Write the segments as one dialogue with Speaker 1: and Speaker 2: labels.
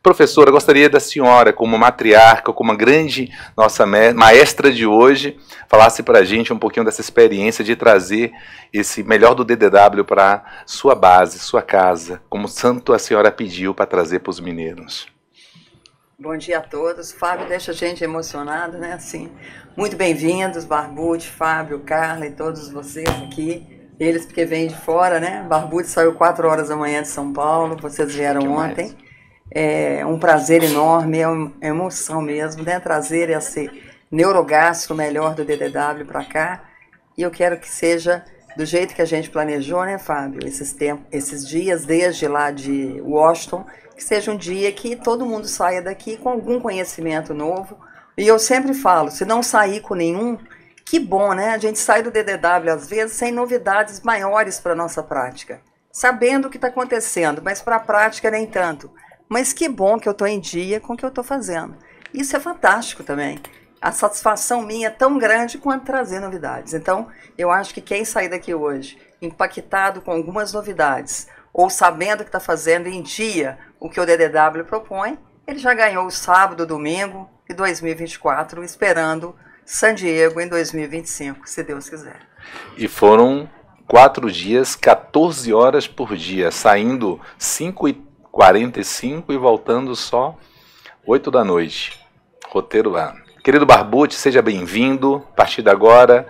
Speaker 1: Professora, eu gostaria da senhora, como matriarca, como uma grande nossa maestra de hoje, falasse para a gente um pouquinho dessa experiência de trazer esse melhor do DDW para sua base, sua casa, como tanto a senhora pediu para trazer para os mineiros.
Speaker 2: Bom dia a todos. Fábio deixa a gente emocionado, né? Assim, muito bem-vindos, Barbucci, Fábio, Carla e todos vocês aqui. Eles porque vêm de fora, né? Barbucci saiu 4 horas da manhã de São Paulo, vocês vieram ontem. É um prazer enorme, é uma emoção mesmo, né? Trazer esse neurogastro melhor do DDW para cá. E eu quero que seja do jeito que a gente planejou, né, Fábio? Esses dias, desde lá de Washington, que seja um dia que todo mundo saia daqui com algum conhecimento novo. E eu sempre falo, se não sair com nenhum, que bom, né? A gente sai do DDW, às vezes, sem novidades maiores para a nossa prática. Sabendo o que está acontecendo, mas para a prática nem tanto. Mas que bom que eu estou em dia com o que eu estou fazendo. Isso é fantástico também. A satisfação minha é tão grande quanto trazer novidades. Então, eu acho que quem sair daqui hoje, impactado com algumas novidades, ou sabendo que está fazendo em dia o que o DDW propõe, ele já ganhou o sábado, domingo de 2024, esperando San Diego em 2025, se Deus quiser.
Speaker 1: E foram 4 dias, 14 horas por dia, saindo 5h45 e voltando só 8 da noite. Roteiro lá. Querido Barbucci, seja bem-vindo. A partir de agora,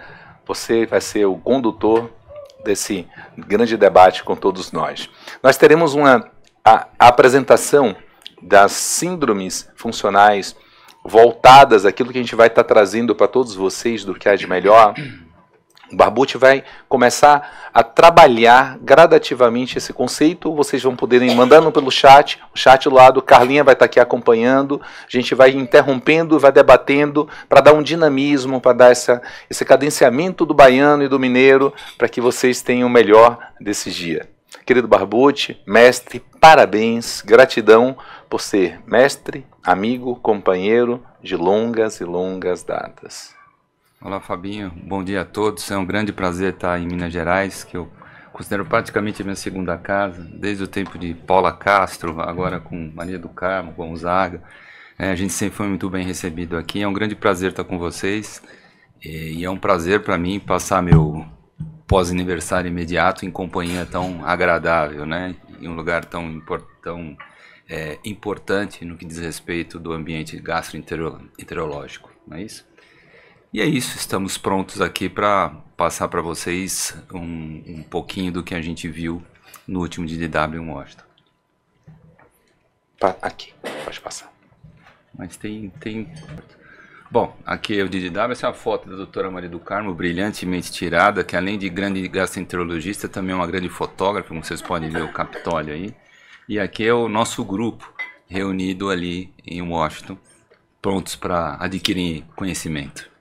Speaker 1: você vai ser o condutor desse grande debate com todos nós. Nós teremos a apresentação das síndromes funcionais voltadas àquilo que a gente vai estar trazendo para todos vocês do que há de melhor. O Barbucci vai começar a trabalhar gradativamente esse conceito. Vocês vão poderem mandando pelo chat. O chat do lado, Carlinha vai estar aqui acompanhando. A gente vai interrompendo, vai debatendo para dar um dinamismo, para dar esse cadenciamento do baiano e do mineiro, para que vocês tenham o melhor desse dia. Querido Barbucci, mestre, parabéns, gratidão por ser mestre, amigo, companheiro de longas e longas datas.
Speaker 3: Olá, Fabinho. Bom dia a todos. É um grande prazer estar em Minas Gerais, que eu considero praticamente a minha segunda casa, desde o tempo de Paula Castro, agora com Maria do Carmo, Gonzaga. A gente sempre foi muito bem recebido aqui. É um grande prazer estar com vocês e é um prazer para mim passar meu pós-aniversário imediato em companhia tão agradável, né? Em um lugar tão importante no que diz respeito do ambiente gastroenterológico, não é isso? E é isso, estamos prontos aqui para passar para vocês um pouquinho do que a gente viu no último DDW em Washington.
Speaker 1: Aqui, pode passar.
Speaker 3: Mas tem... Bom, aqui é o DDW, essa é a foto da doutora Maria do Carmo, brilhantemente tirada, que além de grande gastroenterologista, também é uma grande fotógrafa, como vocês podem ver o Capitólio aí. E aqui é o nosso grupo reunido ali em Washington, prontos para adquirir conhecimento.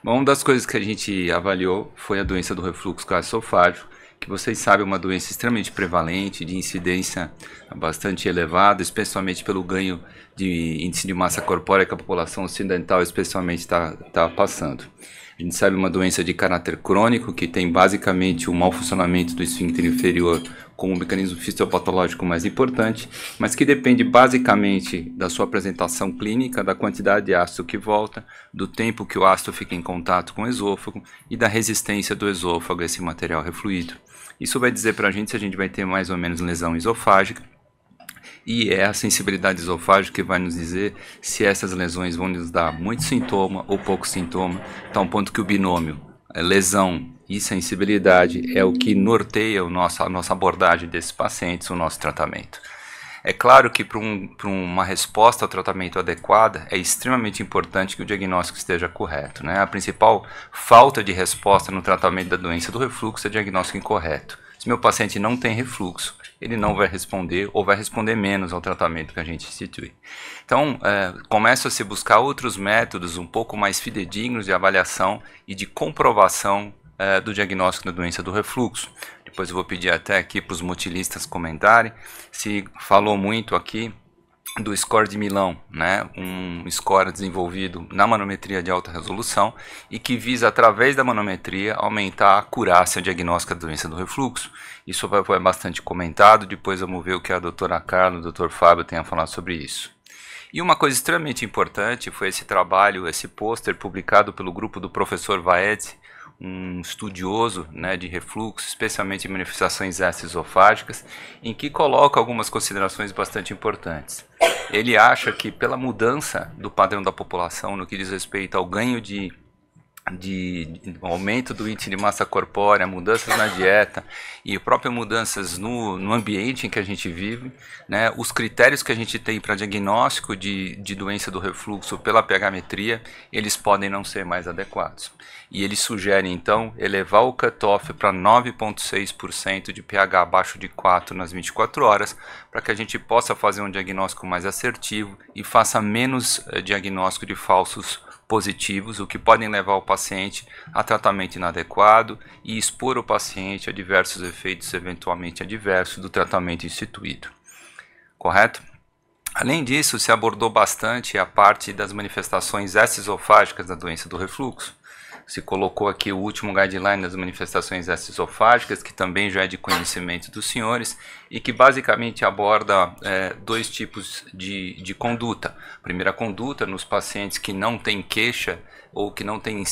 Speaker 3: Uma das coisas que a gente avaliou foi a doença do refluxo gastroesofágico, que vocês sabem é uma doença extremamente prevalente, de incidência bastante elevada, especialmente pelo ganho de índice de massa corpórea que a população ocidental especialmente está passando. A gente sabe uma doença de caráter crônico, que tem basicamente o mau funcionamento do esfíncter inferior como o mecanismo fisiopatológico mais importante, mas que depende basicamente da sua apresentação clínica, da quantidade de ácido que volta, do tempo que o ácido fica em contato com o esôfago e da resistência do esôfago a esse material refluído. Isso vai dizer para a gente se a gente vai ter mais ou menos lesão esofágica, e é a sensibilidade esofágica que vai nos dizer se essas lesões vão nos dar muito sintoma ou pouco sintoma, tá um ponto que o binômio lesão e sensibilidade é o que norteia a nossa abordagem desses pacientes, o nosso tratamento. É claro que para uma resposta ao tratamento adequada é extremamente importante que o diagnóstico esteja correto, né? A principal falta de resposta no tratamento da doença do refluxo é diagnóstico incorreto. Se meu paciente não tem refluxo, ele não vai responder ou vai responder menos ao tratamento que a gente institui. Então, começa a se buscar outros métodos um pouco mais fidedignos de avaliação e de comprovação do diagnóstico da doença do refluxo. Depois eu vou pedir até aqui para os motilistas comentarem. Se falou muito aqui do score de Milão, né? Um score desenvolvido na manometria de alta resolução e que visa, através da manometria, aumentar a acurácia diagnóstica da doença do refluxo. Isso foi bastante comentado, depois vamos ver o que a doutora Carla e o doutor Fábio têm a falar sobre isso. E uma coisa extremamente importante foi esse trabalho, esse pôster publicado pelo grupo do professor Vaed, um estudioso, né, de refluxo, especialmente em manifestações extra-esofágicas, em que coloca algumas considerações bastante importantes. Ele acha que pela mudança do padrão da população no que diz respeito ao ganho de aumento do índice de massa corpórea, mudanças na dieta e próprias mudanças no ambiente em que a gente vive, né, os critérios que a gente tem para diagnóstico de doença do refluxo pela pH-metria, eles podem não ser mais adequados. E ele sugere, então, elevar o cutoff para 9,6% de pH abaixo de 4 nas 24 horas, para que a gente possa fazer um diagnóstico mais assertivo e faça menos diagnóstico de falsos positivos, o que podem levar o paciente a tratamento inadequado e expor o paciente a diversos efeitos eventualmente adversos do tratamento instituído. Correto? Além disso, se abordou bastante a parte das manifestações extra-esofágicas da doença do refluxo. Se colocou aqui o último guideline das manifestações extra-esofágicas, que também já é de conhecimento dos senhores, e que basicamente aborda dois tipos de conduta. Primeira conduta, nos pacientes que não têm queixa, ou que não têm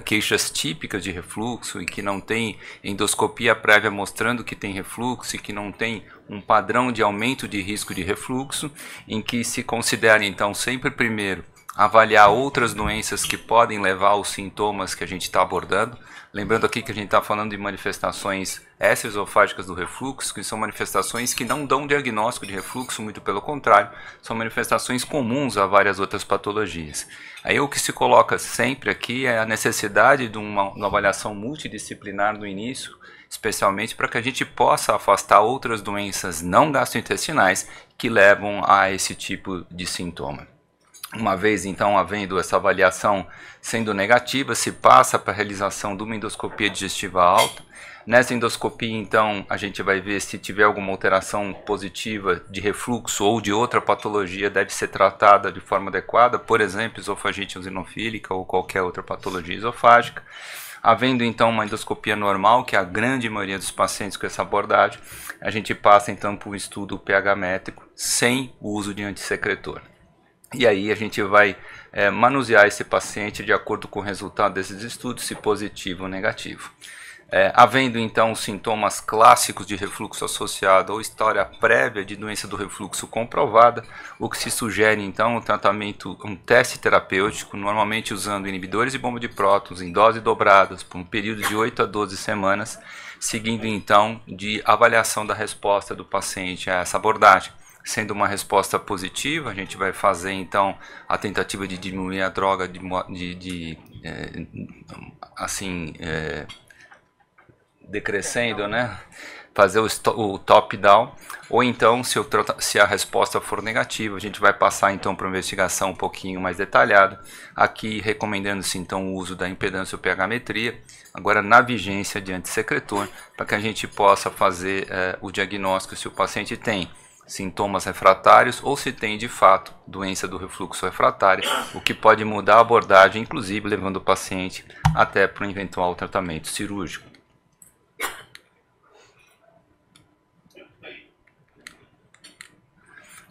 Speaker 3: queixas típicas de refluxo, e que não têm endoscopia prévia mostrando que tem refluxo, e que não tem um padrão de aumento de risco de refluxo, em que se considera então sempre primeiro avaliar outras doenças que podem levar aos sintomas que a gente está abordando. Lembrando aqui que a gente está falando de manifestações extra-esofágicas do refluxo, que são manifestações que não dão diagnóstico de refluxo, muito pelo contrário, são manifestações comuns a várias outras patologias. Aí o que se coloca sempre aqui é a necessidade de uma avaliação multidisciplinar no início, especialmente para que a gente possa afastar outras doenças não gastrointestinais que levam a esse tipo de sintoma. Uma vez, então, havendo essa avaliação sendo negativa, se passa para a realização de uma endoscopia digestiva alta. Nessa endoscopia, então, a gente vai ver se tiver alguma alteração positiva de refluxo ou de outra patologia, deve ser tratada de forma adequada, por exemplo, esofagite eosinofílica ou qualquer outra patologia esofágica. Havendo, então, uma endoscopia normal, que é a grande maioria dos pacientes com essa abordagem, a gente passa, então, para um estudo pH-métrico sem o uso de antissecretor. E aí a gente vai manusear esse paciente de acordo com o resultado desses estudos, se positivo ou negativo. Havendo então sintomas clássicos de refluxo associado ou história prévia de doença do refluxo comprovada, o que se sugere então o tratamento, um teste terapêutico, normalmente usando inibidores de bomba de prótons em dose dobradas por um período de 8 a 12 semanas, seguindo então de avaliação da resposta do paciente a essa abordagem. Sendo uma resposta positiva, a gente vai fazer então a tentativa de diminuir a droga decrescendo, né? Fazer o top-down, ou então, se a resposta for negativa, a gente vai passar então para uma investigação um pouquinho mais detalhada, aqui recomendando-se então o uso da impedância ou pH-metria, agora na vigência de antissecretor, para que a gente possa fazer o diagnóstico se o paciente tem sintomas refratários ou se tem de fato doença do refluxo refratário, o que pode mudar a abordagem, inclusive levando o paciente até para um eventual tratamento cirúrgico.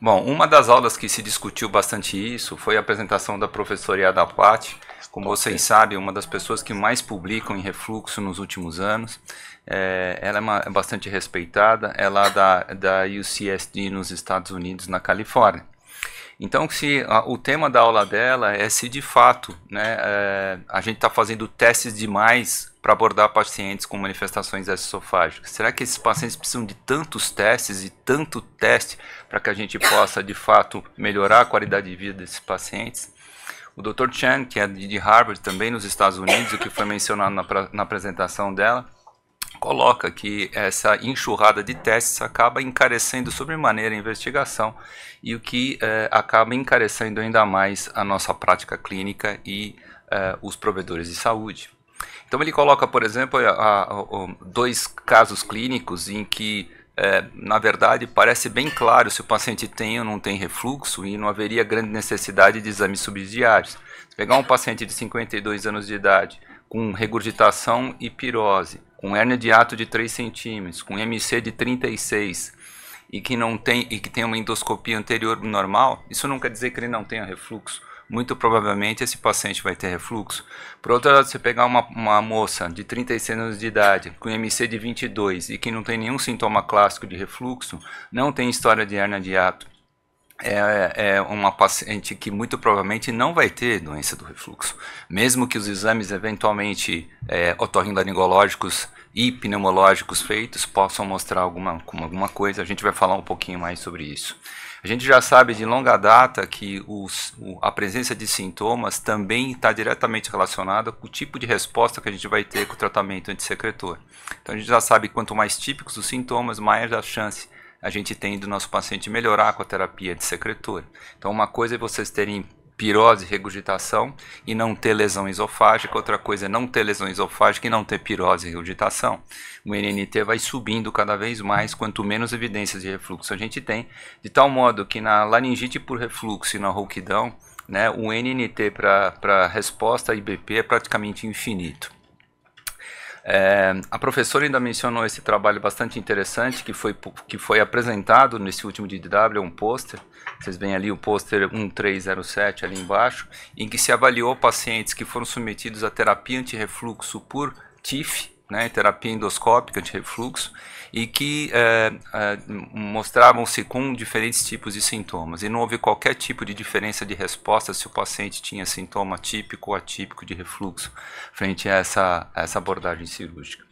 Speaker 3: Bom, uma das aulas que se discutiu bastante isso foi a apresentação da professora Yada Patti. Como vocês sabem, uma das pessoas que mais publicam em refluxo nos últimos anos. Ela é bastante respeitada, é lá da UCSD nos Estados Unidos, na Califórnia. Então, o tema da aula dela é se de fato, né, a gente está fazendo testes demais para abordar pacientes com manifestações extra-esofágicas. Será que esses pacientes precisam de tantos testes e tanto teste para que a gente possa de fato melhorar a qualidade de vida desses pacientes? O Dr. Chan, que é de Harvard, também nos Estados Unidos, o que foi mencionado na apresentação dela, coloca que essa enxurrada de testes acaba encarecendo sobremaneira a investigação e o que acaba encarecendo ainda mais a nossa prática clínica e os provedores de saúde. Então ele coloca, por exemplo, dois casos clínicos em que na verdade, parece bem claro se o paciente tem ou não tem refluxo e não haveria grande necessidade de exames subsidiários. Se pegar um paciente de 52 anos de idade com regurgitação e pirose, com hérnia de hiato de 3 centímetros, com MC de 36 e que tem uma endoscopia anterior normal, isso não quer dizer que ele não tenha refluxo. Muito provavelmente esse paciente vai ter refluxo. Por outro lado, se pegar uma moça de 36 anos de idade, com MC de 22 e que não tem nenhum sintoma clássico de refluxo, não tem história de hérnia de hiato, é uma paciente que muito provavelmente não vai ter doença do refluxo. Mesmo que os exames eventualmente otorrinolaringológicos e pneumológicos feitos possam mostrar alguma coisa, a gente vai falar um pouquinho mais sobre isso. A gente já sabe de longa data que a presença de sintomas também está diretamente relacionada com o tipo de resposta que a gente vai ter com o tratamento antissecretor. Então a gente já sabe que quanto mais típicos os sintomas, maior a chance a gente tem do nosso paciente melhorar com a terapia antissecretor. Então uma coisa é vocês terem pirose e regurgitação e não ter lesão esofágica, outra coisa é não ter lesão esofágica e não ter pirose e regurgitação. O NNT vai subindo cada vez mais quanto menos evidências de refluxo a gente tem, de tal modo que na laringite por refluxo e na rouquidão, né, o NNT para resposta a IBP é praticamente infinito. A professora ainda mencionou esse trabalho bastante interessante que foi apresentado nesse último DDW, um pôster. Vocês veem ali o pôster 1307 ali embaixo, em que se avaliou pacientes que foram submetidos a terapia antirrefluxo por TIF, né, terapia endoscópica antirrefluxo, e que mostravam-se com diferentes tipos de sintomas. E não houve qualquer tipo de diferença de resposta se o paciente tinha sintoma típico ou atípico de refluxo frente a essa abordagem cirúrgica.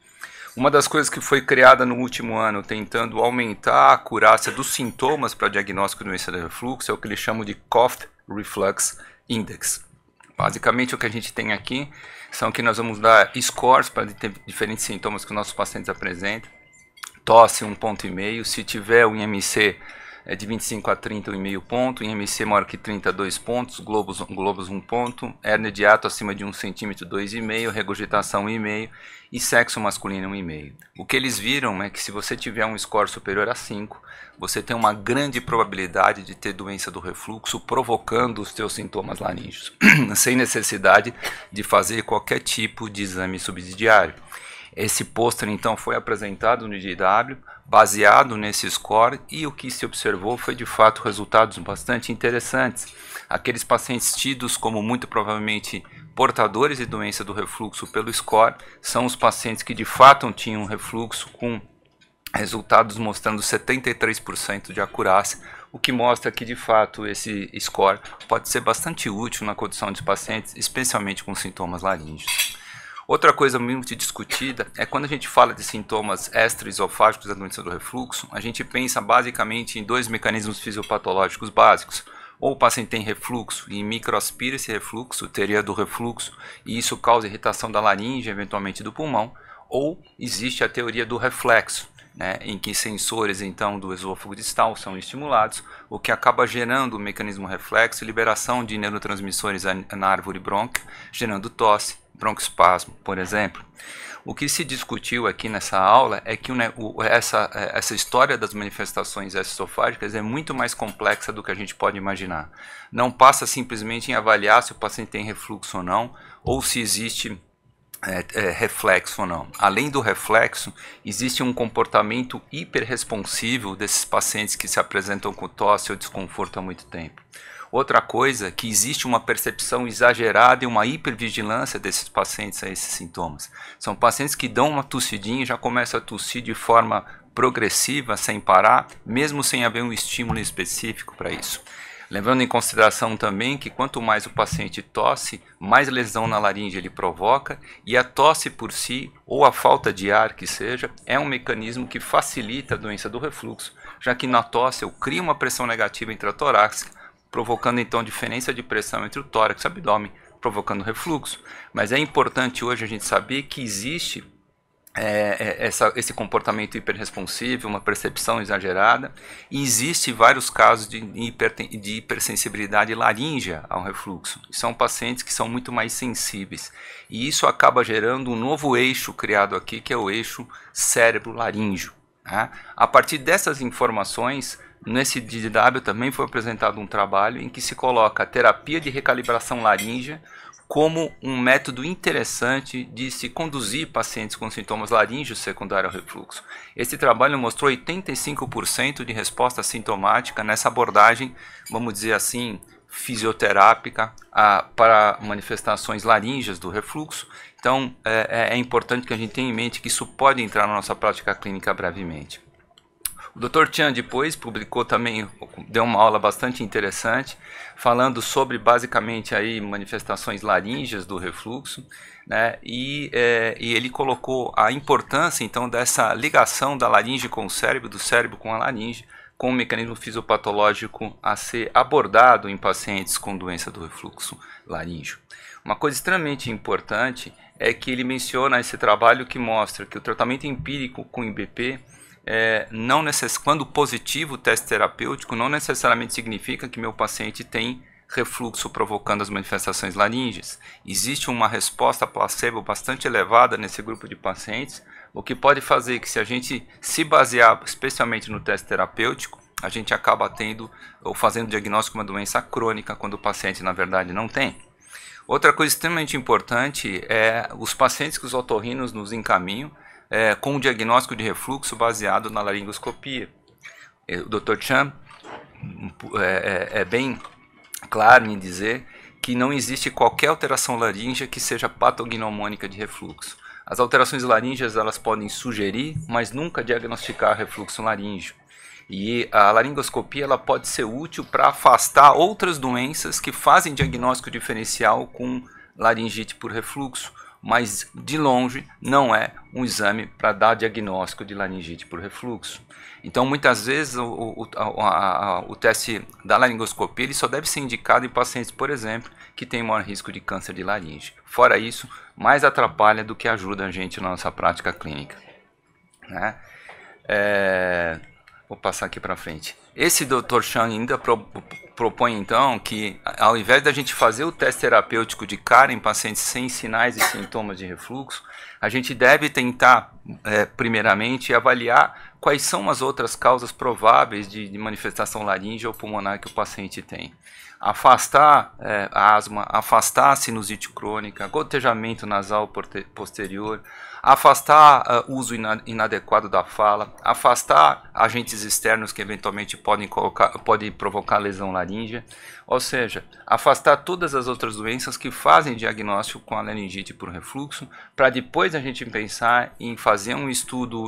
Speaker 3: Uma das coisas que foi criada no último ano, tentando aumentar a acurácia dos sintomas para diagnóstico de doença de refluxo, é o que eles chamam de Cough Reflux Index. Basicamente, o que a gente tem aqui são que nós vamos dar scores para diferentes sintomas que os nossos pacientes apresentam. Tosse 1,5 ponto, se tiver um IMC de 25 a 30, 1,5 ponto, IMC maior que 30, 2 pontos, globos 1 ponto, hérnia de hiato acima de 1 centímetro, 2,5, regurgitação 1,5 e sexo masculino 1,5. O que eles viram é que se você tiver um score superior a 5, você tem uma grande probabilidade de ter doença do refluxo, provocando os seus sintomas laríngeos, sem necessidade de fazer qualquer tipo de exame subsidiário. Esse pôster, então, foi apresentado no DDW, baseado nesse score, e o que se observou foi, de fato, resultados bastante interessantes. Aqueles pacientes tidos como muito provavelmente portadores de doença do refluxo pelo score são os pacientes que, de fato, tinham refluxo com resultados mostrando 73% de acurácia, o que mostra que, de fato, esse score pode ser bastante útil na condição dos pacientes, especialmente com sintomas laríngeos. Outra coisa muito discutida é quando a gente fala de sintomas extraesofágicos da doença do refluxo, a gente pensa basicamente em dois mecanismos fisiopatológicos básicos. Ou o paciente tem refluxo e microaspira esse refluxo, teria do refluxo, e isso causa irritação da laringe, eventualmente do pulmão, ou existe a teoria do reflexo, né, em que sensores então do esôfago distal são estimulados, o que acaba gerando o mecanismo reflexo e liberação de neurotransmissores na árvore brônquia, gerando tosse, broncoespasmo, por exemplo. O que se discutiu aqui nessa aula é que essa história das manifestações esofágicas é muito mais complexa do que a gente pode imaginar. Não passa simplesmente em avaliar se o paciente tem refluxo ou não, ou se existe reflexo ou não. Além do reflexo, existe um comportamento hiperresponsivo desses pacientes que se apresentam com tosse ou desconforto há muito tempo. Outra coisa, que existe uma percepção exagerada e uma hipervigilância desses pacientes a esses sintomas. São pacientes que dão uma tossidinha e já começam a tossir de forma progressiva, sem parar, mesmo sem haver um estímulo específico para isso. Levando em consideração também que quanto mais o paciente tosse, mais lesão na laringe ele provoca, e a tosse por si, ou a falta de ar que seja, é um mecanismo que facilita a doença do refluxo, já que na tosse eu crio uma pressão negativa intratorácica, provocando então diferença de pressão entre o tórax e o abdômen, provocando refluxo. Mas é importante hoje a gente saber que existe esse comportamento hiperresponsivo, uma percepção exagerada, e existe vários casos de hipersensibilidade laríngea ao refluxo. São pacientes que são muito mais sensíveis, e isso acaba gerando um novo eixo criado aqui, que é o eixo cérebro-laríngeo. Né? A partir dessas informações, nesse DDW também foi apresentado um trabalho em que se coloca a terapia de recalibração laríngea como um método interessante de se conduzir pacientes com sintomas laríngeos secundários ao refluxo. Esse trabalho mostrou 85% de resposta sintomática nessa abordagem, vamos dizer assim, fisioterápica para manifestações laríngeas do refluxo. Então, é importante que a gente tenha em mente que isso pode entrar na nossa prática clínica brevemente. O Dr. Chan depois publicou também, deu uma aula bastante interessante, falando sobre basicamente aí manifestações laríngeas do refluxo, né? E ele colocou a importância então dessa ligação da laringe com o cérebro, do cérebro com a laringe, com um mecanismo fisiopatológico a ser abordado em pacientes com doença do refluxo laríngeo. Uma coisa extremamente importante é que ele menciona esse trabalho que mostra que o tratamento empírico com IBP, quando positivo o teste terapêutico, não necessariamente significa que meu paciente tem refluxo provocando as manifestações laríngeas. Existe uma resposta placebo bastante elevada nesse grupo de pacientes, o que pode fazer que, se a gente se basear especialmente no teste terapêutico, a gente acaba tendo ou fazendo diagnóstico de uma doença crônica quando o paciente na verdade não tem. Outra coisa extremamente importante é os pacientes que os otorrinos nos encaminham com o diagnóstico de refluxo baseado na laringoscopia. O Dr. Chan é bem claro em dizer que não existe qualquer alteração laríngea que seja patognomônica de refluxo. As alterações laríngeas elas podem sugerir, mas nunca diagnosticar refluxo laríngeo. E a laringoscopia ela pode ser útil para afastar outras doenças que fazem diagnóstico diferencial com laringite por refluxo, mas de longe não é um exame para dar diagnóstico de laringite por refluxo. Então, muitas vezes o teste da laringoscopia ele só deve ser indicado em pacientes, por exemplo, que têm maior risco de câncer de laringe. Fora isso, mais atrapalha do que ajuda a gente na nossa prática clínica, né? Vou passar aqui para frente. Esse Dr. Chan ainda propõe então que, ao invés da gente fazer o teste terapêutico de cara em pacientes sem sinais e sintomas de refluxo, a gente deve tentar, primeiramente, avaliar quais são as outras causas prováveis de manifestação laríngea ou pulmonar que o paciente tem. Afastar asma, afastar a sinusite crônica, gotejamento nasal posterior, afastar uso inadequado da fala, afastar agentes externos que eventualmente podem provocar lesão laríngea, ou seja, afastar todas as outras doenças que fazem diagnóstico com a laringite por refluxo, para depois a gente pensar em fazer um estudo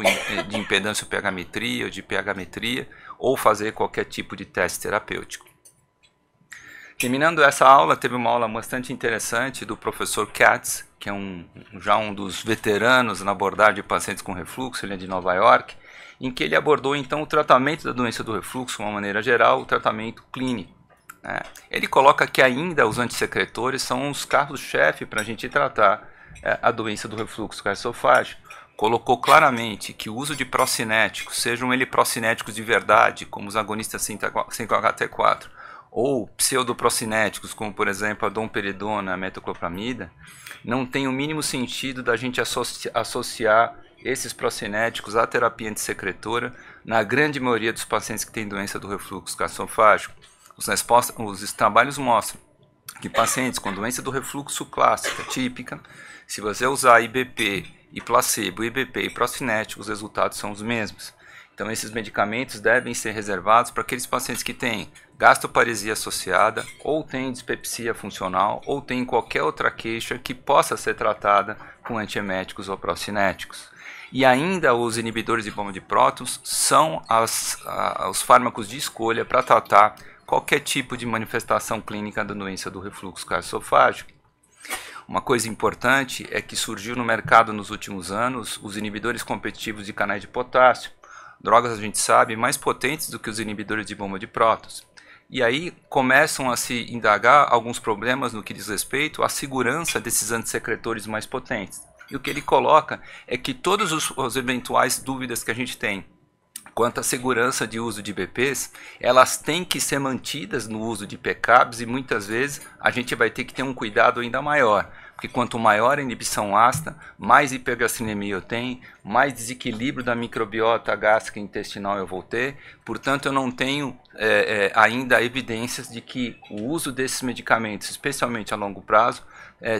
Speaker 3: de impedância pH-metria ou de pH-metria, ou fazer qualquer tipo de teste terapêutico. Terminando essa aula, teve uma aula bastante interessante do professor Katz, que é já um dos veteranos na abordagem de pacientes com refluxo, ele é de Nova York, em que ele abordou então o tratamento da doença do refluxo, de uma maneira geral, o tratamento clínico. Ele coloca que ainda os antissecretores são os carros-chefe para a gente tratar a doença do refluxo gastroesofágico. Colocou claramente que o uso de procinéticos, sejam eles procinéticos de verdade, como os agonistas 5-HT4, ou pseudoprocinéticos, como por exemplo a domperidona, a metoclopramida, não tem o mínimo sentido da gente associar esses procinéticos à terapia antissecretora na grande maioria dos pacientes que têm doença do refluxo gastroesofágico. Os trabalhos mostram que pacientes com doença do refluxo clássica, típica, se você usar IBP e placebo, IBP e procinéticos, os resultados são os mesmos. Então, esses medicamentos devem ser reservados para aqueles pacientes que têm gastroparesia associada, ou têm dispepsia funcional, ou têm qualquer outra queixa que possa ser tratada com antieméticos ou procinéticos. E ainda os inibidores de bomba de prótons são os fármacos de escolha para tratar qualquer tipo de manifestação clínica da doença do refluxo gastroesofágico. Uma coisa importante é que surgiu no mercado nos últimos anos os inibidores competitivos de canais de potássio, drogas, a gente sabe, mais potentes do que os inibidores de bomba de prótons. E aí começam a se indagar alguns problemas no que diz respeito à segurança desses antissecretores mais potentes. E o que ele coloca é que todas as eventuais dúvidas que a gente tem quanto à segurança de uso de IBPs, elas têm que ser mantidas no uso de PCABs e muitas vezes a gente vai ter que ter um cuidado ainda maior, porque quanto maior a inibição ácida, mais hipergastrinemia eu tenho, mais desequilíbrio da microbiota gástrica e intestinal eu vou ter. Portanto, eu não tenho ainda evidências de que o uso desses medicamentos, especialmente a longo prazo,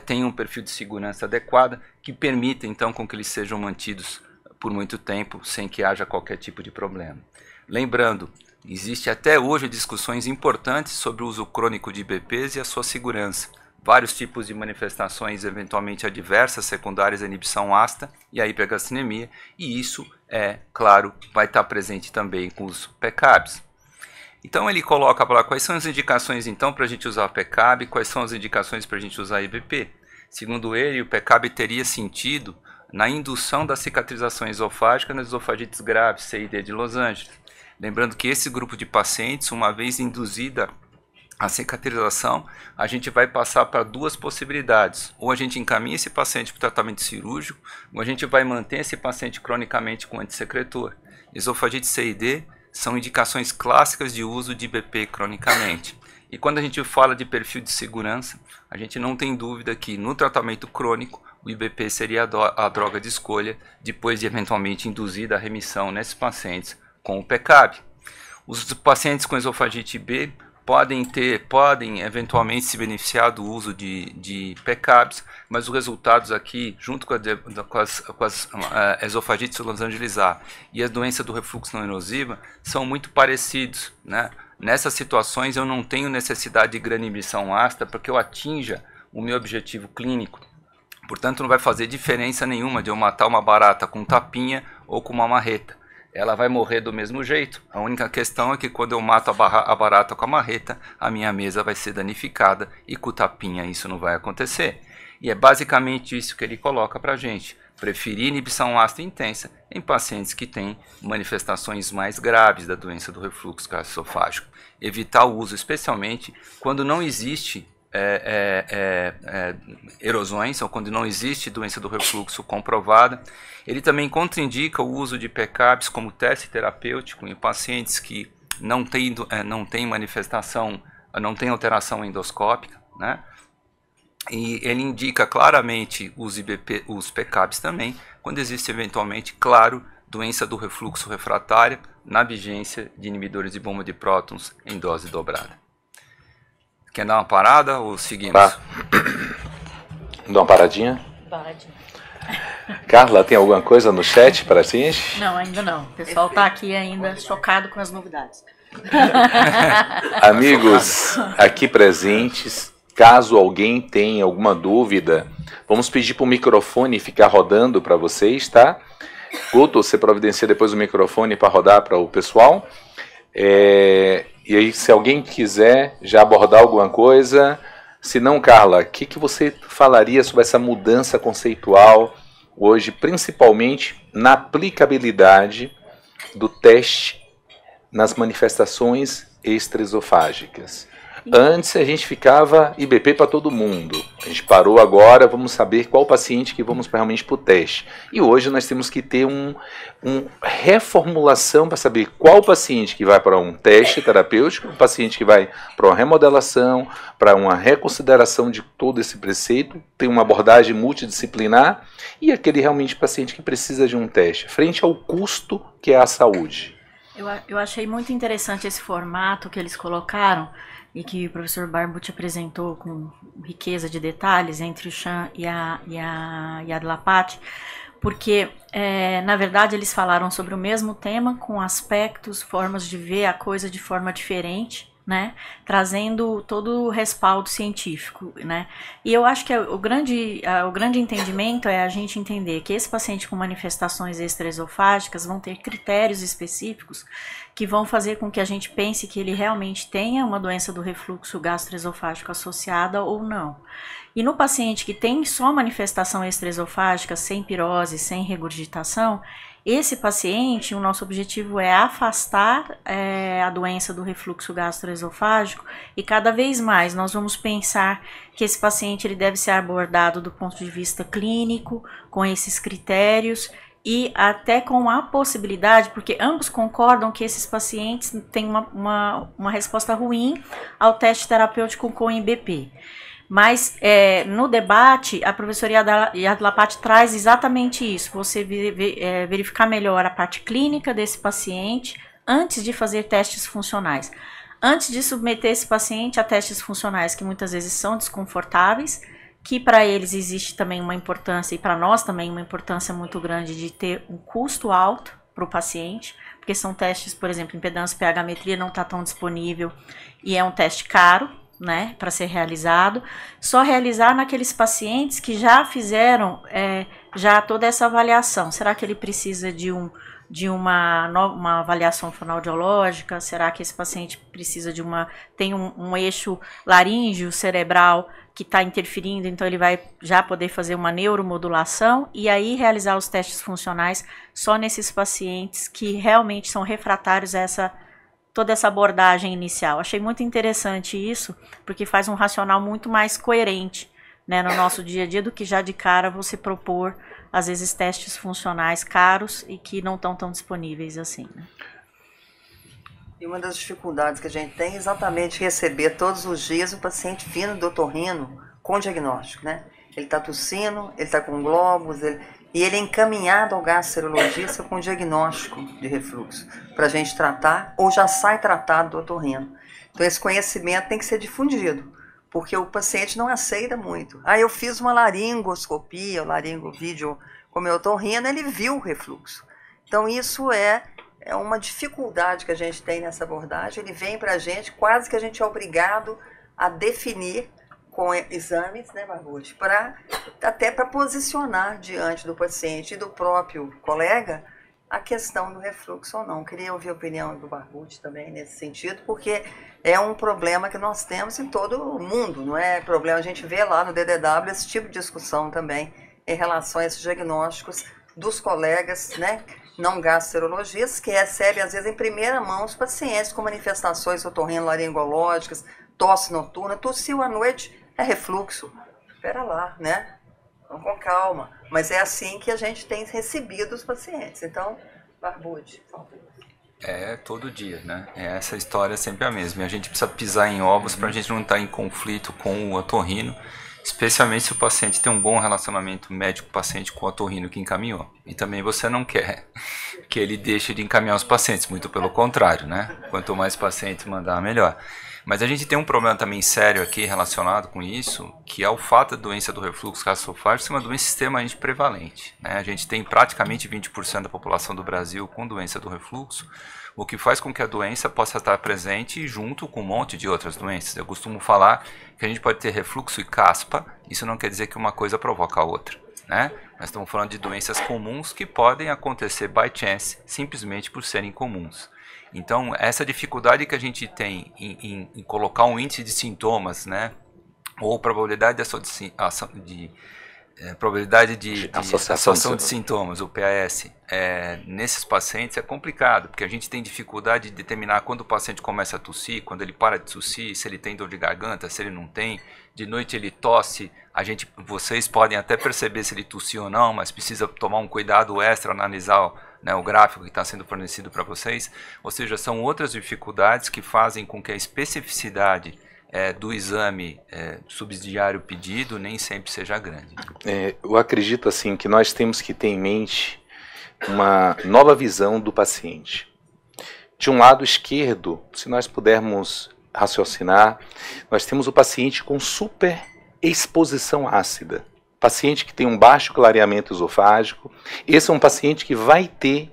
Speaker 3: tenha um perfil de segurança adequado que permita, então, com que eles sejam mantidos por muito tempo, sem que haja qualquer tipo de problema. Lembrando, existe até hoje discussões importantes sobre o uso crônico de IBPs e a sua segurança. Vários tipos de manifestações eventualmente adversas secundárias à inibição ácida e à hipergastrinemia, e isso, claro, vai estar presente também com os PCABs. Então ele coloca para lá quais são as indicações então para a gente usar PCAB, quais são as indicações para a gente usar IBP. Segundo ele, o PCAB teria sentido na indução da cicatrização esofágica nas esofagites graves, CID de Los Angeles. Lembrando que esse grupo de pacientes, uma vez induzida a cicatrização, a gente vai passar para duas possibilidades. Ou a gente encaminha esse paciente para o tratamento cirúrgico, ou a gente vai manter esse paciente cronicamente com antissecretor. Esofagite CID são indicações clássicas de uso de IBP cronicamente. E quando a gente fala de perfil de segurança, a gente não tem dúvida que no tratamento crônico, o IBP seria a droga de escolha depois de eventualmente induzida a remissão nesses pacientes com o PCAB. Os pacientes com esofagite B podem eventualmente se beneficiar do uso de PCABs, mas os resultados aqui, junto com as esofagites Los Angeles A e a doença do refluxo não erosiva, são muito parecidos, né? Nessas situações eu não tenho necessidade de grande inibição ácida porque eu atinja o meu objetivo clínico. Portanto, não vai fazer diferença nenhuma de eu matar uma barata com tapinha ou com uma marreta. Ela vai morrer do mesmo jeito. A única questão é que quando eu mato a barata com a marreta, a minha mesa vai ser danificada e com tapinha isso não vai acontecer. E é basicamente isso que ele coloca para a gente. Preferir inibição ácida intensa em pacientes que têm manifestações mais graves da doença do refluxo gastroesofágico. Evitar o uso especialmente quando não existe erosões ou quando não existe doença do refluxo comprovada. Ele também contraindica o uso de PCABs como teste terapêutico em pacientes que não têm manifestação, não têm alteração endoscópica, né? E ele indica claramente os PCABs também quando existe eventualmente, claro, doença do refluxo refratária na vigência de inibidores de bomba de prótons em dose dobrada. Quer dar uma parada ou seguimos?
Speaker 1: Tá. Dá uma paradinha?
Speaker 4: Pode.
Speaker 1: Carla, tem alguma coisa no chat para a gente?
Speaker 4: Não, ainda não. O pessoal está aqui ainda chocado com as novidades.
Speaker 1: Amigos aqui presentes, caso alguém tenha alguma dúvida, vamos pedir para o microfone ficar rodando para vocês, tá? Guto, você providencia depois o microfone para rodar para o pessoal. E aí, se alguém quiser já abordar alguma coisa, se não, Carla, o que você falaria sobre essa mudança conceitual hoje, principalmente na aplicabilidade do teste nas manifestações extraesofágicas? Antes a gente ficava IBP para todo mundo. A gente parou agora, vamos saber qual paciente que vamos realmente para o teste. E hoje nós temos que ter uma reformulação para saber qual paciente que vai para um teste terapêutico, o paciente que vai para uma remodelação, para uma reconsideração de todo esse preceito, tem uma abordagem multidisciplinar, e aquele realmente paciente que precisa de um teste, frente ao custo que é a saúde.
Speaker 4: Eu achei muito interessante esse formato que eles colocaram, e que o professor Barbucci apresentou com riqueza de detalhes entre o Chan e a Dlapati, porque, na verdade, eles falaram sobre o mesmo tema, com aspectos, formas de ver a coisa de forma diferente, né, trazendo todo o respaldo científico, né, e eu acho que o grande entendimento é a gente entender que esse paciente com manifestações extraesofágicas vão ter critérios específicos que vão fazer com que a gente pense que ele realmente tenha uma doença do refluxo gastroesofágico associada ou não. E no paciente que tem só manifestação extraesofágica, sem pirose, sem regurgitação, esse paciente, o nosso objetivo é afastar a doença do refluxo gastroesofágico, e cada vez mais nós vamos pensar que esse paciente ele deve ser abordado do ponto de vista clínico, com esses critérios, e até com a possibilidade, porque ambos concordam que esses pacientes têm uma resposta ruim ao teste terapêutico com IBP. Mas no debate, a professora Yadla Patti traz exatamente isso, você verificar melhor a parte clínica desse paciente antes de fazer testes funcionais. Antes de submeter esse paciente a testes funcionais que muitas vezes são desconfortáveis, que para eles existe também uma importância, e para nós também uma importância muito grande de ter um custo alto para o paciente, porque são testes, por exemplo, impedância pH-metria não está tão disponível e é um teste caro, né, para ser realizado. Só realizar naqueles pacientes que já fizeram já toda essa avaliação. Será que ele precisa de uma avaliação fonoaudiológica? Será que esse paciente precisa tem um eixo laríngeo cerebral que está interferindo, então ele vai já poder fazer uma neuromodulação e aí realizar os testes funcionais só nesses pacientes que realmente são refratários a toda essa abordagem inicial. Achei muito interessante isso, porque faz um racional muito mais coerente, né, no nosso dia a dia do que já de cara você propor, às vezes, testes funcionais caros e que não estão tão disponíveis assim, né?
Speaker 2: E uma das dificuldades que a gente tem é exatamente receber todos os dias o paciente vindo do otorrino com diagnóstico, né? Ele está tossindo, ele está com globos, e ele é encaminhado ao gastroenterologista com diagnóstico de refluxo, para a gente tratar, ou já sai tratado do otorrino. Então esse conhecimento tem que ser difundido, porque o paciente não aceita muito. Eu fiz uma laringoscopia, laringovídeo com meu otorrino, ele viu o refluxo. Então isso é uma dificuldade que a gente tem nessa abordagem. Ele vem para a gente, quase que a gente é obrigado a definir com exames, né, Barbucci, até para posicionar diante do paciente e do próprio colega a questão do refluxo ou não. Queria ouvir a opinião do Barbucci também nesse sentido, porque é um problema que nós temos em todo o mundo, não é problema, a gente vê lá no DDW esse tipo de discussão também em relação a esses diagnósticos dos colegas, né, não gastroenterologistas, que recebem às vezes em primeira mão os pacientes com manifestações otorrinolaringológicas, tosse noturna, tossiu à noite, é refluxo. Espera lá, né? Vamos com calma. Mas é assim que a gente tem recebido os pacientes. Então, Barbucci, por favor.
Speaker 3: Todo dia, né? Essa história é sempre a mesma. E a gente precisa pisar em ovos para a gente não estar em conflito com o otorrino, especialmente se o paciente tem um bom relacionamento médico-paciente com o otorrino que encaminhou. E também você não quer que ele deixe de encaminhar os pacientes, muito pelo contrário, né? Quanto mais pacientes mandar, melhor. Mas a gente tem um problema também sério aqui relacionado com isso, que é o fato da doença do refluxo gastroesofágico ser uma doença extremamente prevalente, né? A gente tem praticamente 20% da população do Brasil com doença do refluxo, o que faz com que a doença possa estar presente junto com um monte de outras doenças. Eu costumo falar que a gente pode ter refluxo e caspa, isso não quer dizer que uma coisa provoca a outra, né? Nós estamos falando de doenças comuns que podem acontecer by chance, simplesmente por serem comuns. Então, essa dificuldade que a gente tem em colocar um índice de sintomas, né, ou probabilidade de associação de sintomas, o PAS, nesses pacientes é complicado, porque a gente tem dificuldade de determinar quando o paciente começa a tossir, quando ele para de tossir, se ele tem dor de garganta, se ele não tem, de noite ele tosse, vocês podem até perceber se ele tossiu ou não, mas precisa tomar um cuidado extra, analisar o gráfico que está sendo fornecido para vocês. Ou seja, são outras dificuldades que fazem com que a especificidade do exame subsidiário pedido nem sempre seja grande.
Speaker 1: Eu acredito assim que nós temos que ter em mente uma nova visão do paciente. De um lado esquerdo, se nós pudermos raciocinar, nós temos o paciente com superexposição ácida. Paciente que tem um baixo clareamento esofágico, esse é um paciente que vai ter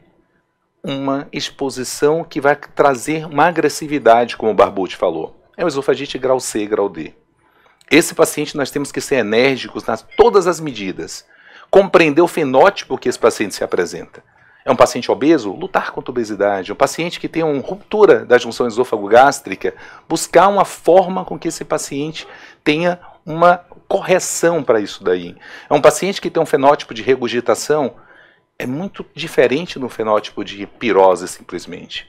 Speaker 1: uma exposição que vai trazer uma agressividade, como o Barbucci falou. É o esofagite grau C, grau D. Esse paciente nós temos que ser enérgicos nas todas as medidas, compreender o fenótipo que esse paciente se apresenta. É um paciente obeso? Lutar contra a obesidade. É um paciente que tem uma ruptura da junção esôfago-gástrica, buscar uma forma com que esse paciente tenha uma correção para isso daí. É um paciente que tem um fenótipo de regurgitação, é muito diferente do fenótipo de pirose, simplesmente.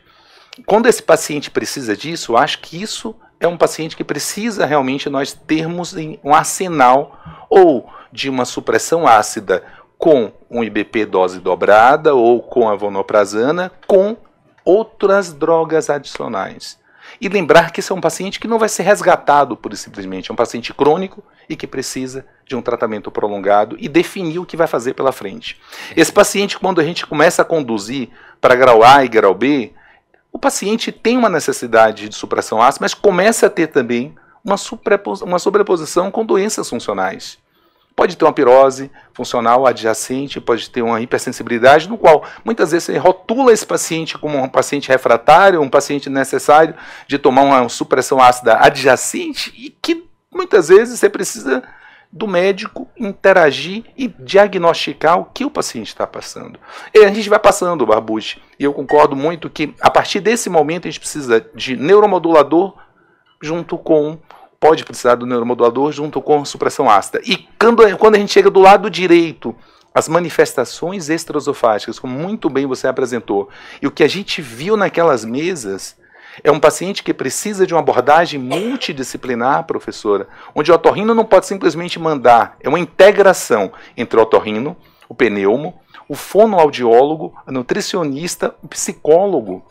Speaker 1: Quando esse paciente precisa disso, eu acho que isso é um paciente que precisa realmente nós termos um arsenal ou de uma supressão ácida com um IBP dose dobrada ou com a vonoprazana, com outras drogas adicionais. e lembrar que esse é um paciente que não vai ser resgatado pura e simplesmente, é um paciente crônico e que precisa de um tratamento prolongado e definir o que vai fazer pela frente. Esse paciente, quando a gente começa a conduzir para grau A e grau B, o paciente tem uma necessidade de supressão ácida, mas começa a ter também uma sobreposição com doenças funcionais. Pode ter uma pirose funcional adjacente, pode ter uma hipersensibilidade, no qual muitas vezes você rotula esse paciente como um paciente refratário, um paciente necessário de tomar uma supressão ácida adjacente e que muitas vezes você precisa do médico interagir e diagnosticar o que o paciente está passando. E a gente vai passando, Barbucci, e eu concordo muito que a partir desse momento a gente precisa de neuromodulador junto com... Pode precisar do neuromodulador junto com supressão ácida. E quando a gente chega do lado direito, as manifestações extraesofágicas, como muito bem você apresentou, e o que a gente viu naquelas mesas, é um paciente que precisa de uma abordagem multidisciplinar, professora, onde o otorrino não pode simplesmente mandar, é uma integração entre o otorrino, o pneumo, o fonoaudiólogo, a nutricionista, o psicólogo.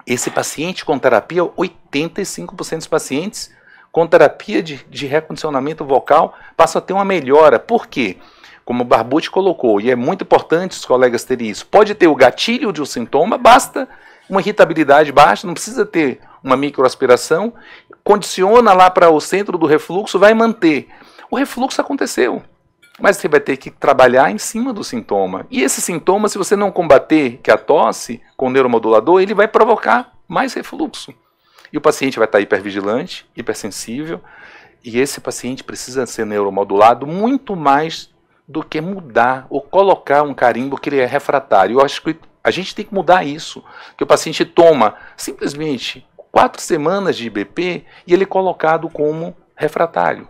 Speaker 1: Esse paciente com terapia, 85% dos pacientes com terapia de recondicionamento vocal passam a ter uma melhora. Por quê? Como o Barbucci colocou, e é muito importante os colegas terem isso, pode ter o gatilho de um sintoma, basta uma irritabilidade baixa, não precisa ter uma microaspiração, condiciona lá para o centro do refluxo, vai manter. O refluxo aconteceu, mas você vai ter que trabalhar em cima do sintoma. E esse sintoma, se você não combater, que é a tosse, com o neuromodulador, ele vai provocar mais refluxo. E o paciente vai estar hipervigilante, hipersensível, e esse paciente precisa ser neuromodulado muito mais do que mudar ou colocar um carimbo que ele é refratário. Eu acho que a gente tem que mudar isso, que o paciente toma simplesmente 4 semanas de IBP e ele é colocado como refratário.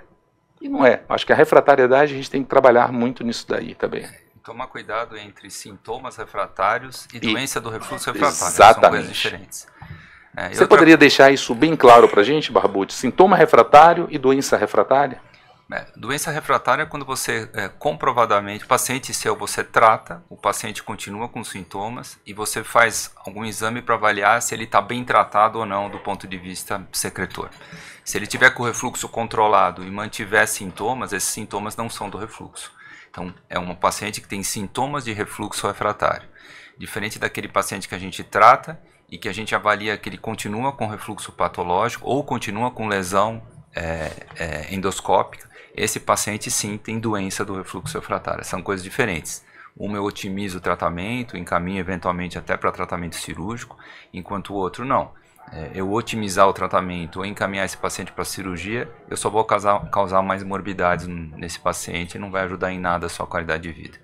Speaker 1: E não é. Acho que a refratariedade a gente tem que trabalhar muito nisso daí também.
Speaker 3: Tomar cuidado entre sintomas refratários e doença do refluxo refratário.
Speaker 1: Exatamente.
Speaker 3: São coisas diferentes.
Speaker 1: Você poderia deixar isso bem claro para a gente, Barbucci? Sintoma refratário e doença refratária?
Speaker 3: Doença refratária é quando você, comprovadamente, o paciente seu você trata, o paciente continua com sintomas e você faz algum exame para avaliar se ele está bem tratado ou não do ponto de vista secretor. Se ele tiver com o refluxo controlado e mantiver sintomas, esses sintomas não são do refluxo. Então, é um paciente que tem sintomas de refluxo refratário. Diferente daquele paciente que a gente trata e que a gente avalia que ele continua com refluxo patológico ou continua com lesão endoscópica, esse paciente sim tem doença do refluxo refratário. São coisas diferentes. Uma eu otimizo o tratamento, encaminho eventualmente até para tratamento cirúrgico, enquanto o outro não. Eu otimizar o tratamento ou encaminhar esse paciente para cirurgia, eu só vou causar mais morbidades nesse paciente e não vai ajudar em nada a sua qualidade de vida.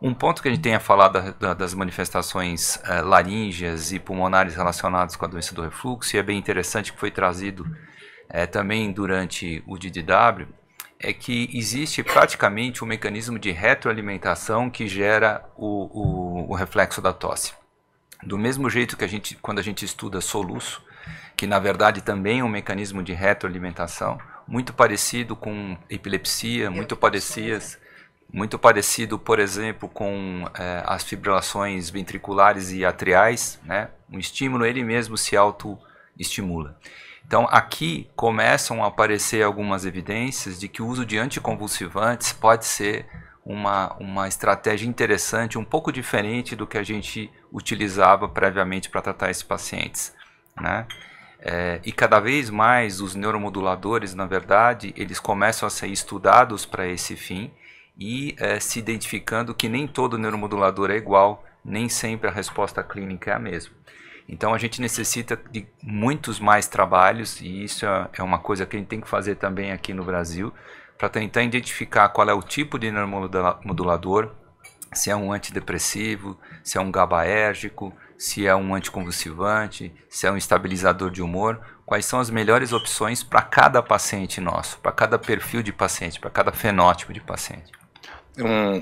Speaker 3: Um ponto que a gente tem a falar das manifestações laríngeas e pulmonares relacionadas com a doença do refluxo, e é bem interessante que foi trazido também durante o DDW, é que existe praticamente um mecanismo de retroalimentação que gera o reflexo da tosse. Do mesmo jeito que quando a gente estuda soluço, que na verdade também é um mecanismo de retroalimentação, muito parecido com epilepsia, muito parecido, por exemplo, com as fibrilações ventriculares e atriais, né? Um estímulo, ele mesmo se autoestimula. Então, aqui começam a aparecer algumas evidências de que o uso de anticonvulsivantes pode ser uma estratégia interessante, um pouco diferente do que a gente utilizava previamente para tratar esses pacientes, né? E cada vez mais os neuromoduladores, na verdade, eles começam a ser estudados para esse fim e se identificando que nem todo neuromodulador é igual, nem sempre a resposta clínica é a mesma. Então a gente necessita de muitos mais trabalhos, e isso é uma coisa que a gente tem que fazer também aqui no Brasil, para tentar identificar qual é o tipo de neuromodulador, se é um antidepressivo, se é um GABAérgico, se é um anticonvulsivante, se é um estabilizador de humor, quais são as melhores opções para cada paciente nosso, para cada perfil de paciente, para cada fenótipo de paciente.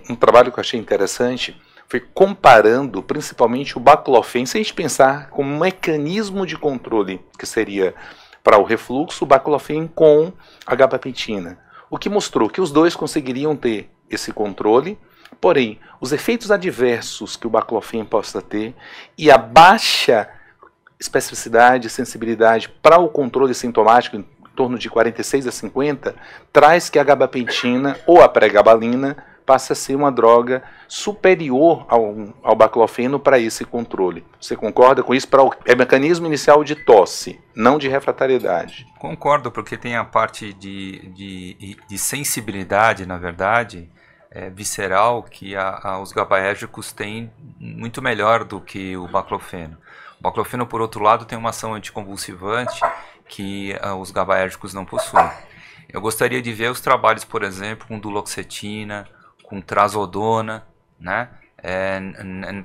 Speaker 1: Um trabalho que eu achei interessante foi comparando principalmente o baclofen, se a gente pensar como um mecanismo de controle, que seria para o refluxo, o baclofen com a gabapentina. O que mostrou que os dois conseguiriam ter esse controle, porém, os efeitos adversos que o baclofen possa ter e a baixa especificidade, sensibilidade para o controle sintomático, em torno de 46 a 50, traz que a gabapentina ou a pregabalina passa a ser uma droga superior ao baclofeno para esse controle. Você concorda com isso? É mecanismo inicial de tosse, não de refratariedade.
Speaker 3: Concordo, porque tem a parte de sensibilidade, na verdade, visceral, que os GABAérgicos têm muito melhor do que o baclofeno. O baclofeno, por outro lado, tem uma ação anticonvulsivante que os GABAérgicos não possuem. Eu gostaria de ver os trabalhos, por exemplo, com duloxetina, com trazodona, né,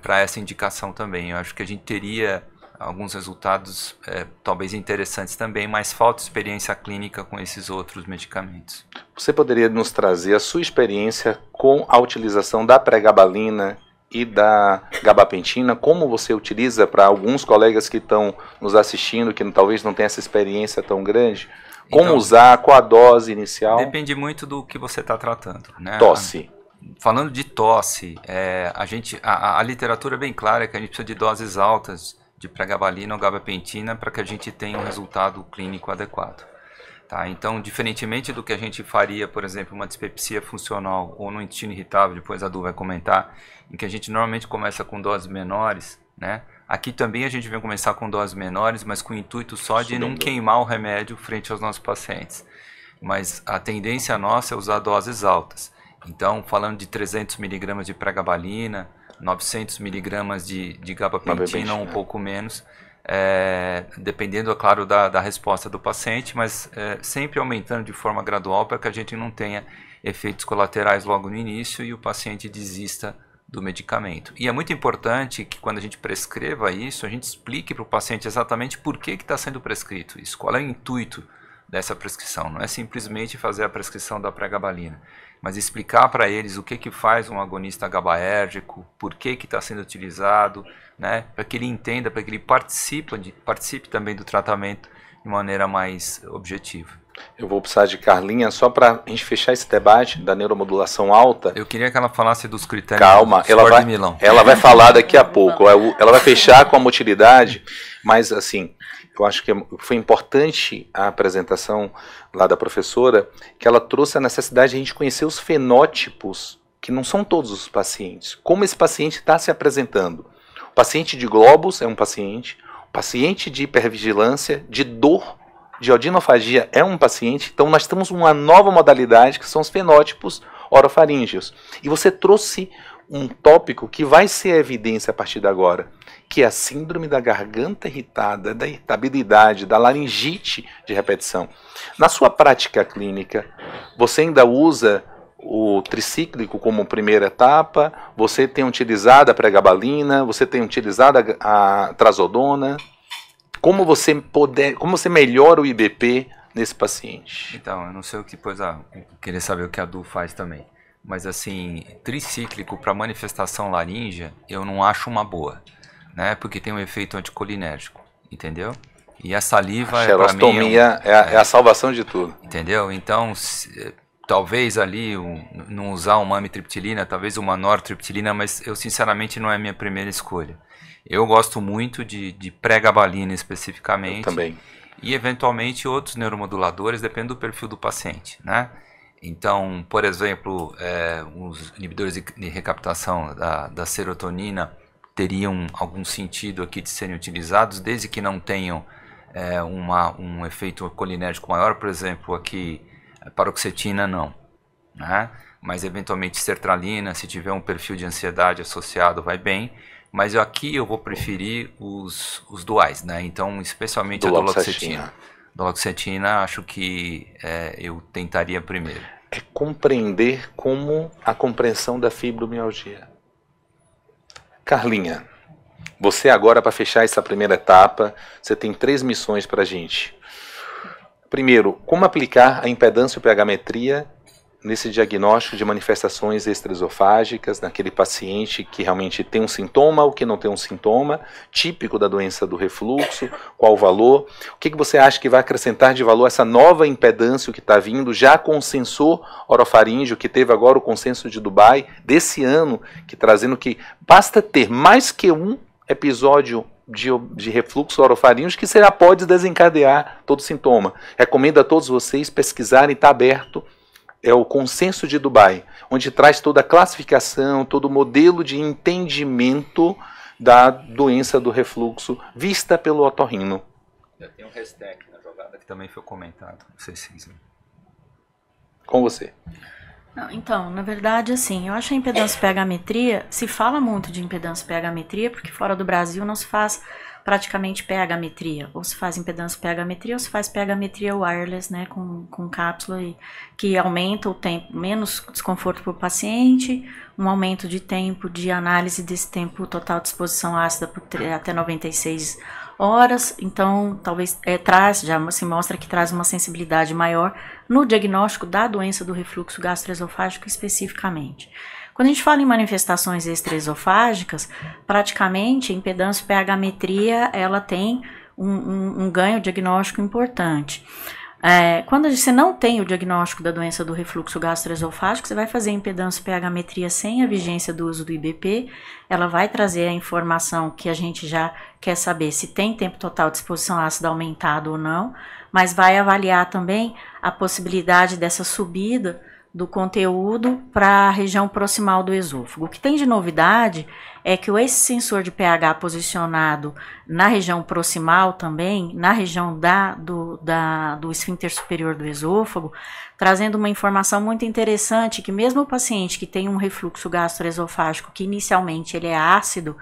Speaker 3: para essa indicação também. Eu acho que a gente teria alguns resultados talvez interessantes também, mas falta experiência clínica com esses outros medicamentos.
Speaker 1: Você poderia nos trazer a sua experiência com a utilização da pregabalina e da gabapentina? Como você utiliza para alguns colegas que estão nos assistindo, que talvez não tenham essa experiência tão grande? Como então, usar, qual a dose inicial?
Speaker 3: Depende muito do que você está tratando, né?
Speaker 1: Tosse.
Speaker 3: Falando de tosse, a literatura é bem clara que a gente precisa de doses altas de pregabalina ou gabapentina para que a gente tenha um resultado clínico adequado. Tá? Então, diferentemente do que a gente faria, por exemplo, uma dispepsia funcional ou no intestino irritável, depois a Du vai comentar, em que a gente normalmente começa com doses menores, né? Aqui também a gente vem começar com doses menores, mas com o intuito só de não queimar o remédio frente aos nossos pacientes. Mas a tendência nossa é usar doses altas. Então, falando de 300 mg de pregabalina, 900 mg de gabapentina, ou um pouco menos, dependendo, é claro, da resposta do paciente, mas sempre aumentando de forma gradual para que a gente não tenha efeitos colaterais logo no início e o paciente desista do medicamento. E é muito importante que quando a gente prescreva isso, a gente explique para o paciente exatamente por que está sendo prescrito isso, qual é o intuito dessa prescrição. Não é simplesmente fazer a prescrição da pregabalina, mas explicar para eles o que faz um agonista gabaérgico, por que está sendo utilizado, né, para que ele entenda, para que ele participe também do tratamento de maneira mais objetiva.
Speaker 1: Eu vou precisar de Carlinha só para a gente fechar esse debate da neuromodulação alta.
Speaker 3: Eu queria que ela falasse dos critérios.
Speaker 1: Calma, ela vai falar daqui a pouco. Ela vai fechar com a motilidade, mas assim, eu acho que foi importante a apresentação lá da professora, que ela trouxe a necessidade de a gente conhecer os fenótipos, que não são todos os pacientes. Como esse paciente está se apresentando. O paciente de globus é um paciente, o paciente de hipervigilância, de dor, de odinofagia é um paciente. Então nós temos uma nova modalidade que são os fenótipos orofaríngeos. E você trouxe um tópico que vai ser evidência a partir de agora, que é a síndrome da garganta irritada, da irritabilidade, da laringite de repetição. Na sua prática clínica, você ainda usa o tricíclico como primeira etapa? Você tem utilizado a pregabalina? Você tem utilizado a trazodona? Como você melhora o IBP nesse paciente?
Speaker 3: Então, eu não sei o que, querer saber o que a Du faz também. Mas assim, tricíclico para manifestação laríngea, eu não acho uma boa, né? Porque tem um efeito anticolinérgico, entendeu? E a saliva
Speaker 1: a xerostomia é a salvação de tudo.
Speaker 3: Entendeu? Então, talvez ali não usar uma amitriptilina, talvez uma nortriptilina, mas eu sinceramente não é a minha primeira escolha. Eu gosto muito de pregabalina especificamente.
Speaker 1: Eu também.
Speaker 3: E eventualmente outros neuromoduladores, depende do perfil do paciente, né? Então, por exemplo, os inibidores de recaptação da serotonina teriam algum sentido aqui de serem utilizados, desde que não tenham um efeito colinérgico maior. Por exemplo, aqui paroxetina não, né? Mas eventualmente sertralina, se tiver um perfil de ansiedade associado, vai bem. Mas aqui eu vou preferir os duais, né? Então, especialmente a duloxetina. Duloxetina, acho que eu tentaria primeiro.
Speaker 1: É compreender como a compreensão da fibromialgia. Carlinha, você agora, para fechar essa primeira etapa, você tem 3 missões para a gente. Primeiro, como aplicar a impedância e pH-metria nesse diagnóstico de manifestações extraesofágicas, naquele paciente que realmente tem um sintoma ou que não tem um sintoma, típico da doença do refluxo, qual o valor? O que você acha que vai acrescentar de valor essa nova impedância que está vindo, já com o sensor orofaríngeo, que teve agora o consenso de Dubai, desse ano, que trazendo que basta ter mais que um episódio de refluxo orofaríngeo que você já pode desencadear todo sintoma. Recomendo a todos vocês pesquisarem, está aberto, é o Consenso de Dubai, onde traz toda a classificação, todo o modelo de entendimento da doença do refluxo vista pelo otorrino.
Speaker 3: Já tem um hashtag na jogada que também foi comentado. Não sei se...
Speaker 1: Com você.
Speaker 4: Não, então, na verdade, assim, eu acho que a impedância pH-metria, se fala muito de impedância pH-metria, porque fora do Brasil não se faz praticamente pH-metria, ou se faz impedância pH-metria, ou se faz pH-metria wireless, né, com cápsula, que aumenta o tempo, menos desconforto para o paciente, um aumento de tempo de análise desse tempo total de exposição ácida por até 96 horas, então talvez já se mostra que traz uma sensibilidade maior no diagnóstico da doença do refluxo gastroesofágico especificamente. Quando a gente fala em manifestações extraesofágicas, praticamente a impedância pH-metria ela tem um ganho diagnóstico importante. Quando você não tem o diagnóstico da doença do refluxo gastroesofágico, você vai fazer impedância pH-metria sem a vigência do uso do IBP, ela vai trazer a informação que a gente já quer saber se tem tempo total de exposição ácida aumentado ou não, mas vai avaliar também a possibilidade dessa subida do conteúdo para a região proximal do esôfago. O que tem de novidade é que esse sensor de pH posicionado na região proximal também, na região do esfíncter superior do esôfago, trazendo uma informação muito interessante que mesmo o paciente que tem um refluxo gastroesofágico que inicialmente ele é ácido,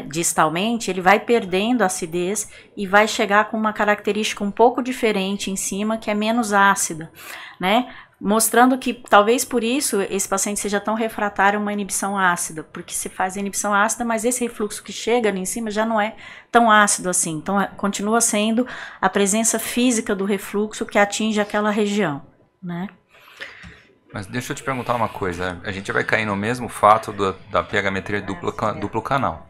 Speaker 4: distalmente, ele vai perdendo acidez e vai chegar com uma característica um pouco diferente em cima, que é menos ácida, né? Mostrando que talvez por isso esse paciente seja tão refratário a uma inibição ácida, porque se faz a inibição ácida, mas esse refluxo que chega ali em cima já não é tão ácido assim, então continua sendo a presença física do refluxo que atinge aquela região, né?
Speaker 3: Mas deixa eu te perguntar uma coisa, a gente vai cair no mesmo fato da pH-metria duplo canal.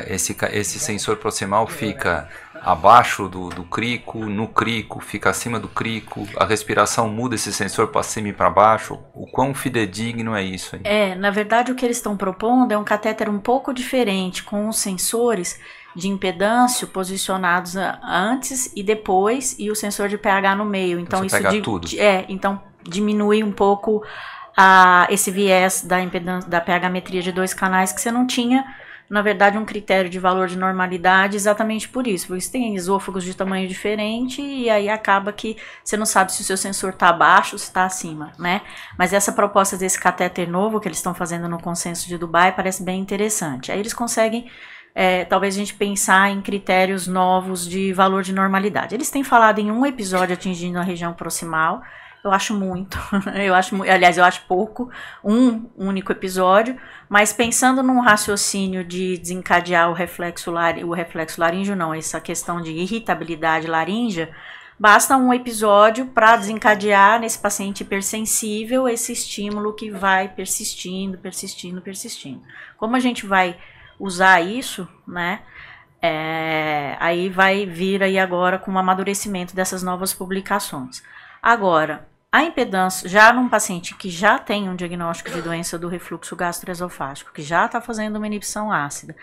Speaker 3: Esse sensor proximal fica abaixo do crico, no crico, fica acima do crico, a respiração muda esse sensor para cima e para baixo. O quão fidedigno é isso aí?
Speaker 4: Na verdade o que eles estão propondo é um catéter um pouco diferente, com os sensores de impedância posicionados antes e depois e o sensor de pH no meio. Então
Speaker 3: isso pega tudo.
Speaker 4: Então diminui um pouco esse viés da impedância, da pH-metria de 2 canais que você não tinha. Na verdade, um critério de valor de normalidade exatamente por isso. Porque você tem esôfagos de tamanho diferente e aí acaba que você não sabe se o seu sensor está abaixo ou se está acima, né? Mas essa proposta desse catéter novo que eles estão fazendo no Consenso de Dubai parece bem interessante. Aí eles conseguem, talvez a gente pensar em critérios novos de valor de normalidade. Eles têm falado em um episódio atingindo a região proximal. Eu acho muito, aliás, eu acho pouco, um único episódio, mas pensando num raciocínio de desencadear o reflexo laríngeo, não, essa questão de irritabilidade laríngea, basta um episódio para desencadear nesse paciente hipersensível esse estímulo que vai persistindo. Como a gente vai usar isso, né? Aí vai vir aí agora com o amadurecimento dessas novas publicações. Agora, a impedância, já num paciente que já tem um diagnóstico de doença do refluxo gastroesofágico, que já está fazendo uma inibição ácida,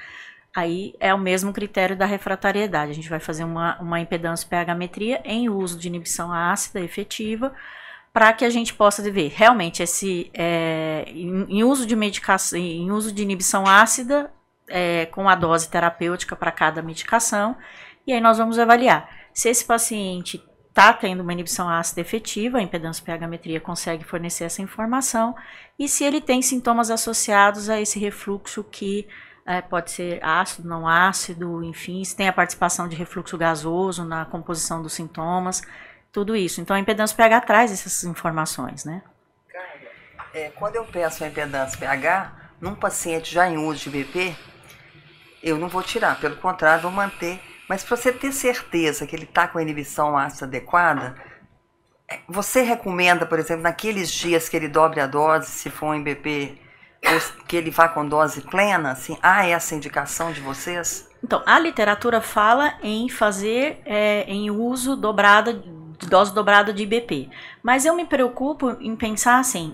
Speaker 4: aí é o mesmo critério da refratariedade. A gente vai fazer uma impedância pH-metria em uso de inibição ácida efetiva, para que a gente possa ver realmente em uso de medicação, em uso de inibição ácida, com a dose terapêutica para cada medicação, e aí nós vamos avaliar se esse paciente está tendo uma inibição ácida efetiva, a impedância pH-metria consegue fornecer essa informação, e se ele tem sintomas associados a esse refluxo que pode ser ácido, não ácido, enfim, se tem a participação de refluxo gasoso na composição dos sintomas, tudo isso. Então a impedância pH traz essas informações, né?
Speaker 2: Quando eu peço a impedância pH, num paciente já em uso de BP, eu não vou tirar, pelo contrário, vou manter. Mas para você ter certeza que ele está com a inibição ácida adequada, você recomenda, por exemplo, naqueles dias que ele dobre a dose, se for um IBP, ou que ele vá com dose plena, assim, há essa indicação de vocês?
Speaker 4: Então, a literatura fala em fazer em uso dobrada dose dobrada de IBP. Mas eu me preocupo em pensar assim,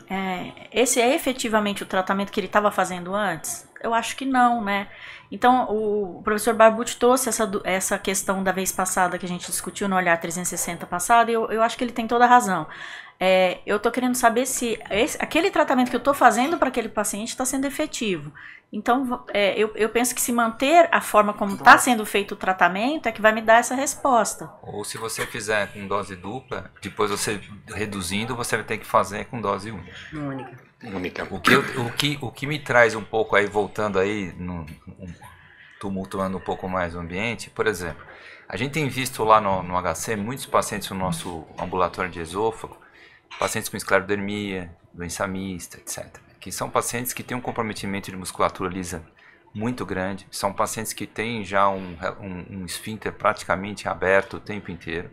Speaker 4: esse é efetivamente o tratamento que ele estava fazendo antes? Eu acho que não, né? Então, o professor Barbucci trouxe essa questão da vez passada que a gente discutiu no Olhar 360 passado, e eu acho que ele tem toda a razão. Eu estou querendo saber se aquele tratamento que eu estou fazendo para aquele paciente está sendo efetivo. Então, eu penso que se manter a forma como está sendo feito o tratamento é que vai me dar essa resposta.
Speaker 3: Ou se você fizer com dose dupla, depois você reduzindo, você vai ter que fazer com dose única. O que me traz um pouco aí, voltando aí, tumultuando um pouco mais o ambiente, por exemplo, a gente tem visto lá no HC muitos pacientes no nosso ambulatório de esôfago, pacientes com esclerodermia, doença mista, etc. Que são pacientes que têm um comprometimento de musculatura lisa muito grande, são pacientes que têm já um esfíncter praticamente aberto o tempo inteiro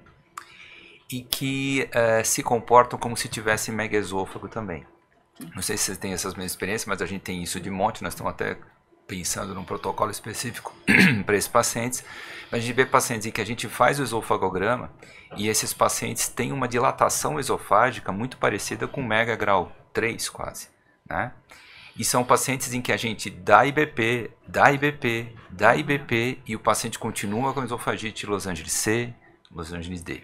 Speaker 3: e que se comportam como se tivesse megaesôfago também. Não sei se vocês têm essas mesmas experiências, mas a gente tem isso de monte, nós estamos até pensando num protocolo específico para esses pacientes. A gente vê pacientes em que a gente faz o esofagograma e esses pacientes têm uma dilatação esofágica muito parecida com mega grau 3 quase, né? E são pacientes em que a gente dá IBP e o paciente continua com esofagite Los Angeles C, Los Angeles D.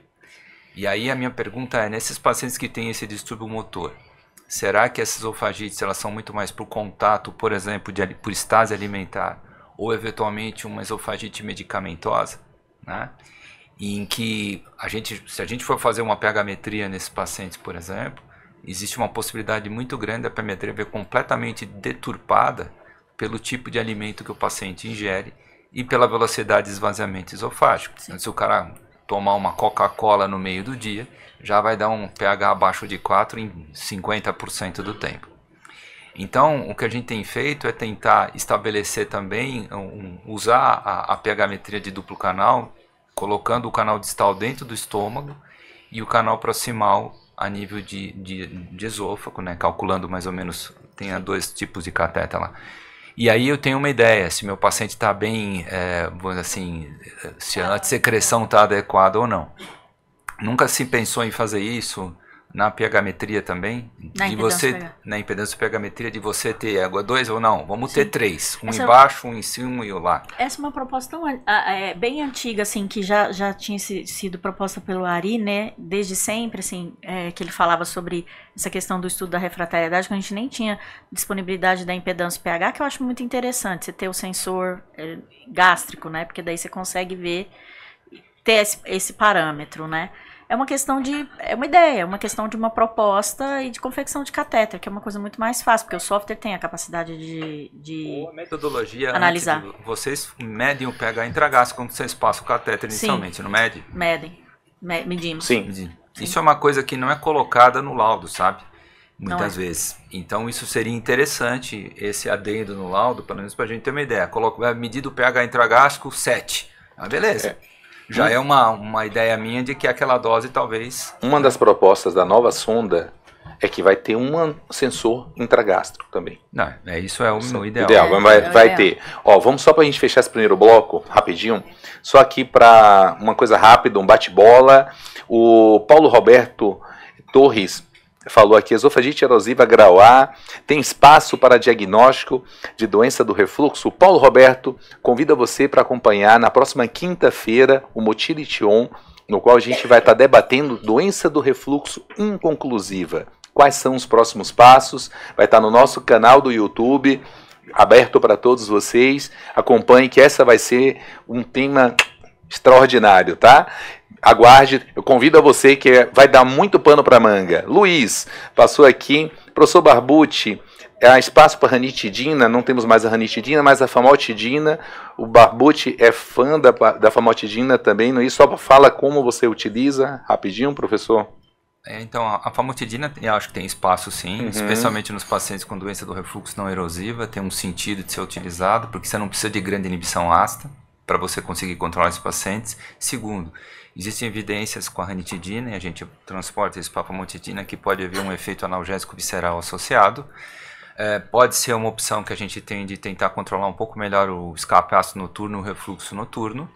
Speaker 3: E aí a minha pergunta é, nesses pacientes que têm esse distúrbio motor, será que essas esofagites elas são muito mais por contato, por exemplo, por estase alimentar, ou eventualmente uma esofagite medicamentosa, né? E em que se a gente for fazer uma pH-metria nesses pacientes, por exemplo, existe uma possibilidade muito grande da pH-metria ver completamente deturpada pelo tipo de alimento que o paciente ingere e pela velocidade de esvaziamento esofágico. Então, se o cara tomar uma Coca-Cola no meio do dia, já vai dar um pH abaixo de 4 em 50% do tempo. Então, o que a gente tem feito é tentar estabelecer também, usar a pH-metria de duplo canal, colocando o canal distal dentro do estômago e o canal proximal a nível de esôfago, né? Calculando mais ou menos, tem 2 tipos de cateter lá. E aí eu tenho uma ideia, se meu paciente está bem, assim, se a secreção está adequada ou não. Nunca se pensou em fazer isso na pH-metria também? Na impedância pH-metria, de você ter água 2 ou não? Vamos ter 3, embaixo, um em cima e um lá.
Speaker 4: Essa é uma proposta bem antiga, assim, que já tinha sido proposta pelo Ari, né, desde sempre, assim, que ele falava sobre essa questão do estudo da refratariedade, que a gente nem tinha disponibilidade da impedância pH, que eu acho muito interessante, você ter o sensor gástrico, né, porque daí você consegue ter esse parâmetro, né. É uma questão é uma ideia, é uma questão de uma proposta e de confecção de catéter, que é uma coisa muito mais fácil, porque o software tem a capacidade de
Speaker 3: a metodologia
Speaker 4: analisar.
Speaker 3: Vocês medem o pH intragástrico quando vocês passam o catéter inicialmente, não mede?
Speaker 4: Medimos.
Speaker 3: Sim. Isso é uma coisa que não é colocada no laudo, sabe? Muitas vezes. Então isso seria interessante, esse adendo no laudo, pelo menos para a gente ter uma ideia. Medida o pH intragástrico 7. Ah, beleza. Já é uma ideia minha de que aquela dose talvez...
Speaker 1: Uma das propostas da nova sonda é que vai ter um sensor intragástrico também.
Speaker 3: Não, isso é o ideal.
Speaker 1: Vai ter. Ó, vamos só para a gente fechar esse primeiro bloco, rapidinho. Só aqui para uma coisa rápida, um bate-bola. O Paulo Roberto Torres falou aqui, esofagite erosiva grau A, tem espaço para diagnóstico de doença do refluxo? O Paulo Roberto convida você para acompanhar na próxima quinta-feira o Motility On, no qual a gente vai estar debatendo doença do refluxo inconclusiva. Quais são os próximos passos? Vai estar no nosso canal do YouTube, aberto para todos vocês. Acompanhe que essa vai ser um tema extraordinário, tá? Aguarde, eu convido a você que vai dar muito pano para manga. Luiz, passou aqui. Professor Barbucci, há espaço para ranitidina, não temos mais a ranitidina, mas a famotidina. O Barbucci é fã da famotidina também, não é isso? Só fala como você utiliza, rapidinho, professor.
Speaker 3: Então, a famotidina, eu acho que tem espaço sim, especialmente nos pacientes com doença do refluxo não erosiva, tem um sentido de ser utilizado, porque você não precisa de grande inibição ácida para você conseguir controlar esses pacientes. Segundo, existem evidências com a ranitidina, e a gente transporta isso para a famotidina, que pode haver um efeito analgésico visceral associado. Pode ser uma opção que a gente tem de tentar controlar um pouco melhor o escape ácido noturno, o refluxo noturno.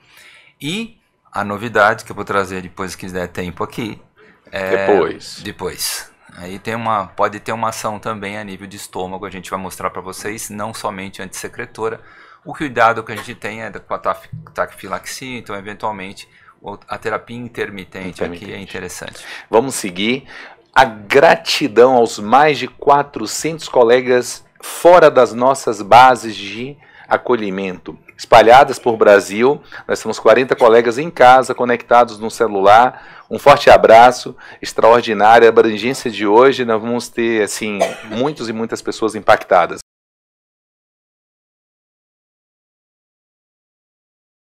Speaker 3: E a novidade que eu vou trazer depois que der tempo aqui, Depois. Aí pode ter uma ação também a nível de estômago, a gente vai mostrar para vocês, não somente antissecretora. O cuidado que a gente tem é com a taquifilaxia, então eventualmente a terapia intermitente aqui é interessante.
Speaker 1: Vamos seguir. A gratidão aos mais de 400 colegas fora das nossas bases de acolhimento, espalhadas por Brasil. Nós temos 40 colegas em casa, conectados no celular. Um forte abraço, extraordinária a abrangência de hoje. Nós vamos ter assim muitos e muitas pessoas impactadas.